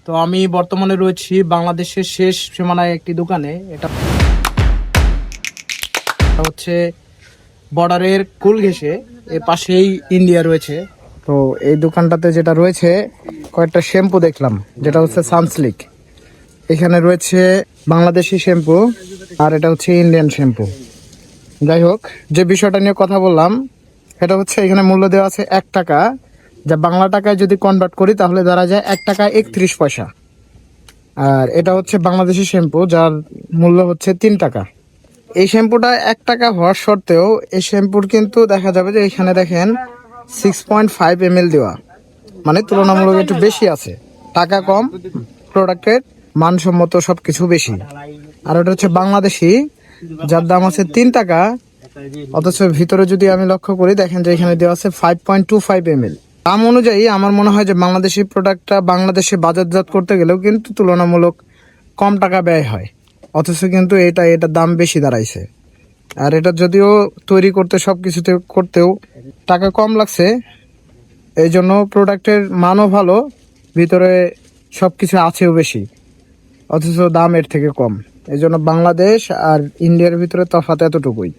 তো আমি বর্তমানে রয়েছি বাংলাদেশের শেষ সীমানায় একটি দোকানে। এটা হচ্ছে বর্ডারের কুল ঘেঁষে এর পাশেই ইন্ডিয়া রয়েছে। তো এই দোকানটাতে যেটা রয়েছে কয়েকটা শ্যাম্পু দেখলাম, যেটা হচ্ছে সানসিল্ক। এখানে রয়েছে বাংলাদেশি শ্যাম্পু আর এটা হচ্ছে ইন্ডিয়ান শ্যাম্পু। যাই হোক, যে বিষয়টা নিয়ে কথা বললাম এটা হচ্ছে এখানে মূল্য দেওয়া আছে 1 টাকা, যা বাংলা টাকায় যদি কনভার্ট করি তাহলে ধরা যায় 1 টাকা 31 পয়সা। আর এটা হচ্ছে বাংলাদেশি শ্যাম্পু যার মূল্য হচ্ছে 3 টাকা। এই শ্যাম্পুটা 1 টাকা হওয়ার সত্ত্বেও এই শ্যাম্পুর কিন্তু দেখা যাবে যে এখানে দেখেন 6.5 ml দেওয়া, মানে তুলনামূলক একটু বেশি আছে। টাকা কম, প্রোডাক্টের মানসম্মত সবকিছু বেশি। আর এটা হচ্ছে বাংলাদেশি যার দাম আছে 3 টাকা, অথচ ভিতরে যদি আমি লক্ষ্য করি দেখেন যে এখানে দেওয়া আছে 5.25 ml। দাম অনুযায়ী আমার মনে হয় যে বাংলাদেশি প্রোডাক্টটা বাংলাদেশে বাজারজাত করতে গেলেও কিন্তু তুলনামূলক কম টাকা ব্যয় হয়, অথচ কিন্তু এটার দাম বেশি দাঁড়াইছে। আর এটা যদিও তৈরি করতে সবকিছুতে করতেও টাকা কম লাগছে, এই জন্য প্রোডাক্টের মানও ভালো, ভিতরে সবকিছু আছেও বেশি, অথচ দাম এর থেকে কম। এই জন্য বাংলাদেশ আর ইন্ডিয়ার ভিতরে তফাৎ এতটুকুই।